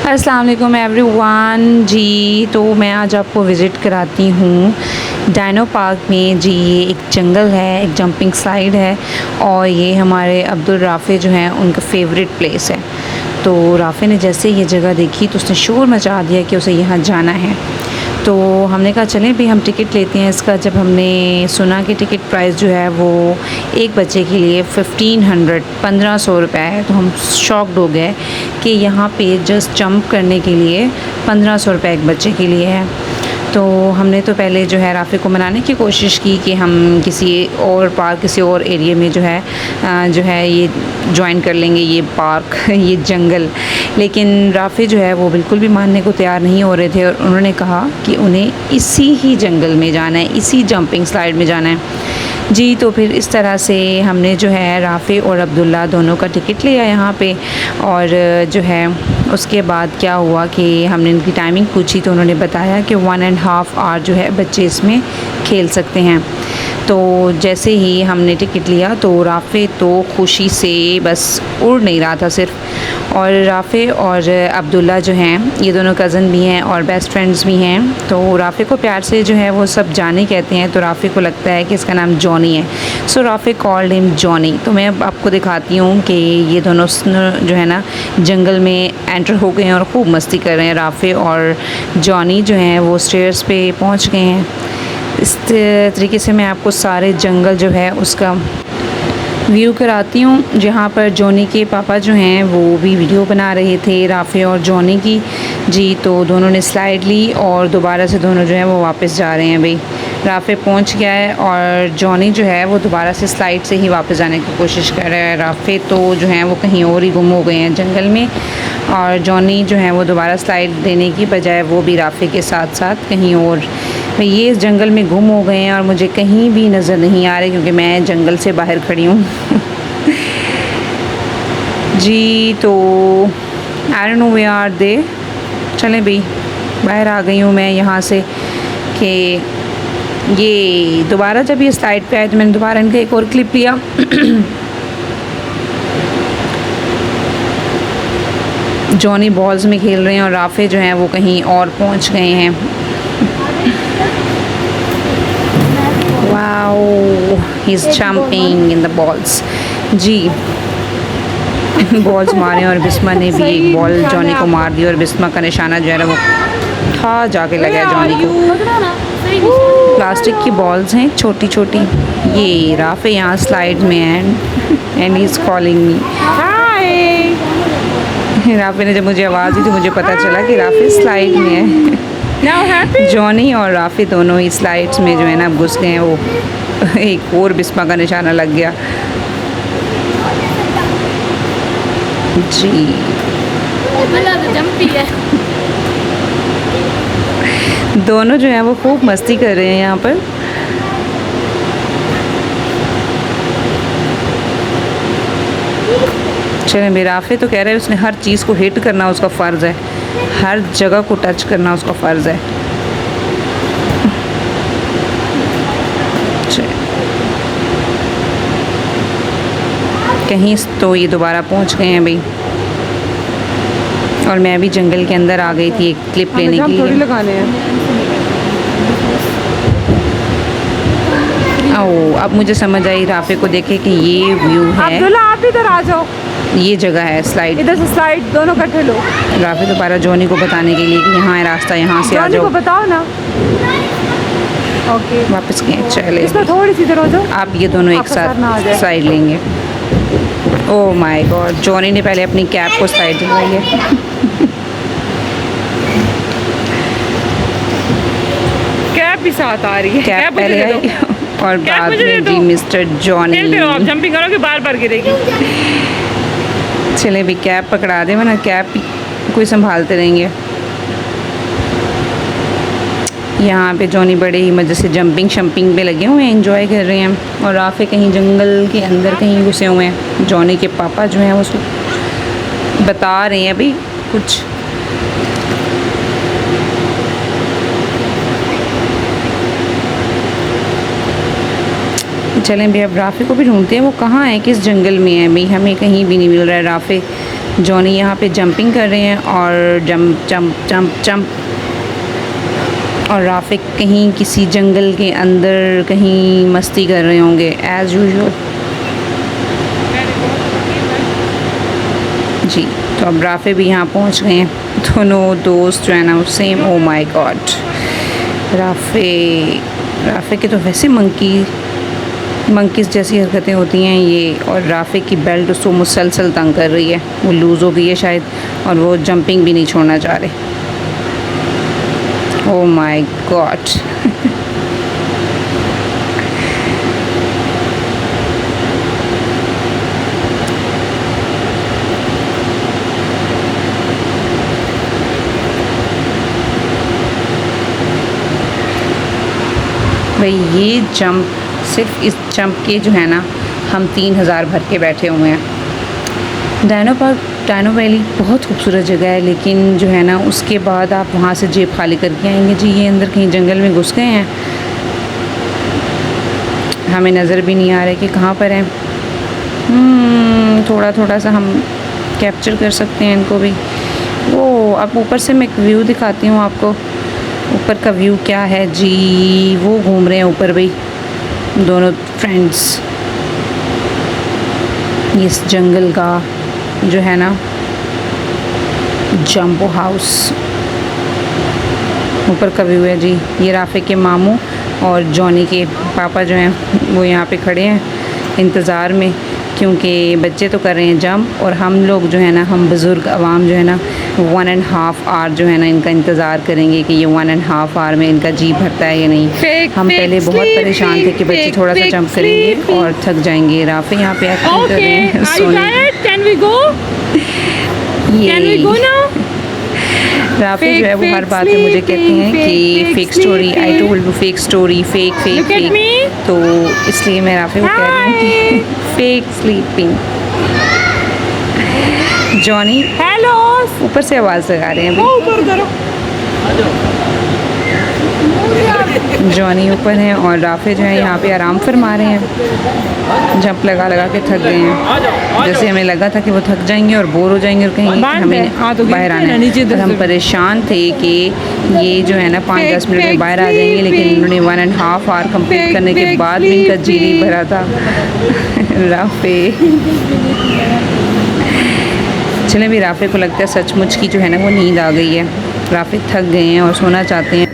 अस्सलाम वालेकुम एवरीवन जी। तो मैं आज आपको विज़िट कराती हूँ डायनो पार्क में जी। ये एक जंगल है, एक जंपिंग स्लाइड है और ये हमारे अब्दुल राफ़े जो हैं उनका फेवरेट प्लेस है। तो राफ़े ने जैसे ये जगह देखी तो उसने शोर मचा दिया कि उसे यहाँ जाना है। तो हमने कहा चलें भी हम टिकट लेते हैं इसका। जब हमने सुना कि टिकट प्राइस जो है वो एक बच्चे के लिए 1500 रुपये है तो हम शॉक्ड हो गए कि यहाँ पे जस्ट जंप करने के लिए 1500 रुपये एक बच्चे के लिए है। तो हमने तो पहले जो है राफ़े को मनाने की कोशिश की कि हम किसी और पार्क, किसी और एरिया में जो है ये ज्वाइन कर लेंगे ये पार्क ये जंगल। लेकिन राफ़े जो है वो बिल्कुल भी मानने को तैयार नहीं हो रहे थे और उन्होंने कहा कि उन्हें इसी ही जंगल में जाना है, इसी जंपिंग स्लाइड में जाना है जी। तो फिर इस तरह से हमने जो है राफ़े और अब्दुल्ला दोनों का टिकट लिया यहाँ पे। और जो है उसके बाद क्या हुआ कि हमने इनकी टाइमिंग पूछी तो उन्होंने बताया कि 1.5 आवर जो है बच्चे इसमें खेल सकते हैं। तो जैसे ही हमने टिकट लिया तो राफ़े तो खुशी से बस उड़ नहीं रहा था सिर्फ। और राफ़े और अब्दुल्ला जो हैं ये दोनों कज़न भी हैं और बेस्ट फ्रेंड्स भी हैं। तो राफ़े को प्यार से जो है वो सब जॉनी कहते हैं। तो राफ़े को लगता है कि इसका नाम जॉनी है, सो राफ़े कॉल्ड हिम जॉनी। तो मैं अब आपको दिखाती हूँ कि ये दोनों जो है ना जंगल में एंटर हो गए हैं और खूब मस्ती कर रहे हैं। राफ़े और जॉनी जो हैं वो स्टेयर्स पे पहुँच गए हैं। इस तरीके से मैं आपको सारे जंगल जो है उसका व्यू कराती हूँ, जहाँ पर जॉनी के पापा जो हैं वो भी वीडियो बना रहे थे राफ़े और जॉनी की जी। तो दोनों ने स्लाइड ली और दोबारा से दोनों जो है वो वापस जा रहे हैं। भाई राफ़े पहुँच गया है और जॉनी जो है वो दोबारा से स्लाइड से ही वापस जाने की कोशिश कर रहा है। राफ़े तो जो है वो कहीं और ही गुम हो गए हैं जंगल में और जॉनी जो है वो दोबारा स्लाइड देने की बजाय वो भी राफ़े के साथ साथ कहीं और ये इस जंगल में गुम हो गए हैं और मुझे कहीं भी नज़र नहीं आ रहे क्योंकि मैं जंगल से बाहर खड़ी हूँ जी। तो I don't know where are they. चलें भाई बाहर आ गई हूँ मैं यहाँ से कि ये दोबारा जब ये स्लाइड पे आए तो मैंने दोबारा इनका एक और क्लिप लिया जॉनी बॉल्स में खेल रहे हैं और राफ़े जो हैं वो कहीं और पहुँच गए हैं। Wow he is jumping in the balls जी। बॉल्स मारे और बिस्मा ने भी एक बॉल जॉनी को मार दी और बिस्मा का निशाना जो है वो था जाके लगा जॉनी को। प्लास्टिक की बॉल्स हैं छोटी छोटी। ये राफ़े यहाँ स्लाइड में है and he is calling me hi. Rafe ने जब मुझे आवाज़ दी तो मुझे पता चला कि राफ़े स्लाइड में है। जॉनी और राफ़े दोनों ही स्लाइड्स में जो है ना घुस गए हैं। वो एक और बिस्मा का निशाना लग गया जी। दोनों जो है वो खूब मस्ती कर रहे हैं यहाँ पर। चलें मेरा राफ़े तो कह रहा है उसने हर चीज़ को हिट करना उसका फ़र्ज़ है, हर जगह को टच करना उसका फ़र्ज़ है। कहीं तो ये दोबारा पहुंच गए हैं भाई और मैं भी जंगल के अंदर आ गई थी एक क्लिप लेने के लिए। लगाने हैं। ओ अब मुझे समझ आई राफ़े को देखे कि ये व्यू है। अब्दुल्ला आप इधर आ जाओ, ये जगह है स्लाइड, इधर से स्लाइड दोनों इकट्ठे लो। राफ़े दोबारा जॉनी को बताने के लिए कि यहाँ है रास्ता, यहाँ से आ जाओ। को बताओ ना। ओके वापस गए। चले इसमें थोड़ी सी इधर हो जाओ। आप ये दोनों एक साथ साइड लेंगे। ओह माय गॉड जॉनी ने पहले अपनी कैप को साइड लगाई है कैप भी साथ आ रही है। कैप पहले आई और बाद में जी मिस्टर जॉनी। आप जंपिंग करोगे बार बार गिरेगी। चले भी कैप पकड़ा दे वरना कैप कोई संभालते रहेंगे। यहाँ पे जॉनी बड़े ही मज़े से जंपिंग शंपिंग पे लगे हुए हैं, एंजॉय कर रहे हैं और राफ़े कहीं जंगल के अंदर कहीं घुसे हुए हैं। जॉनी के पापा जो हैं उसको बता रहे हैं अभी कुछ। चलें भाई अब राफ़े को भी ढूंढते हैं, वो कहाँ है, किस जंगल में है भाई, हमें कहीं भी नहीं मिल रहा है। राफ़े जॉनी यहाँ पे जंपिंग कर रहे हैं और जंप जंप जंप जंप। और राफिक कहीं किसी जंगल के अंदर कहीं मस्ती कर रहे होंगे एज़ यूजुअल। जी, तो अब राफे भी यहाँ पहुँच गए हैं। दोनों दोस्त जो है ना same. Oh my God, Rafe के तो वैसे मंकीज़ जैसी हरकतें होती हैं ये, और राफे की बेल्ट उसको मुसलसल तंग कर रही है। वो लूज़ हो गई है शायद, और वो जंपिंग भी नहीं छोड़ना चाह रहे। Oh my God. भाई ये जंप, सिर्फ इस जंप के जो है ना हम 3000 भर के बैठे हुए हैं। डायनो वैली बहुत खूबसूरत जगह है, लेकिन जो है ना उसके बाद आप वहाँ से जेब खाली करके आएंगे। जी, ये अंदर कहीं जंगल में घुस गए हैं, हमें नज़र भी नहीं आ रहा है कि कहाँ पर हैं। थोड़ा थोड़ा सा हम कैप्चर कर सकते हैं इनको भी। वो अब ऊपर से मैं एक व्यू दिखाती हूँ आपको। ऊपर का व्यू क्या है जी, वो घूम रहे हैं ऊपर भाई दोनों फ्रेंड्स। इस जंगल का जो है ना जंबो हाउस ऊपर का व्यू है जी। ये राफे के मामू और जॉनी के पापा जो हैं वो यहाँ पे खड़े हैं इंतज़ार में, क्योंकि बच्चे तो कर रहे हैं जंप, और हम लोग जो है ना, हम बुज़ुर्ग आवाम जो है ना 1.5 आवर जो है ना इनका इंतज़ार करेंगे कि ये 1.5 आवर में इनका जी भरता है या नहीं। हम पहले बहुत परेशान थे कि बच्चे थोड़ा सा जंप करेंगे और थक जाएंगे। राफे यहाँ पे एक्टिंग कर रहे हैं सोने। Can we go? Can we go now? Rafe जो है वो हर बात में मुझे कहते हैं कि fake story, I told you fake story, fake fake fake. तो इसलिए मैं राफे को कह रही हूँ कि फेक स्लीपिंग। जॉनी हेलो, ऊपर से आवाज़ लगा रहे हैं जॉनी ऊपर हैं और राफे जो है यहाँ पे आराम फरमा रहे हैं। जंप लगा लगा के थक गए हैं। जैसे हमें लगा था कि वो थक जाएंगे और बोर हो जाएंगे और कहीं हमें बाहर आना है, और हम परेशान थे कि ये जो है ना 5-10 मिनट में बाहर आ जाएंगे, लेकिन उन्होंने 1.5 आवर कंप्लीट करने के बाद भी इनका जी नहीं भरा था। राफे चले भी, राफे को लगता है सचमुच की जो है ना वो नींद आ गई है। राफे थक गए हैं और सोना चाहते हैं।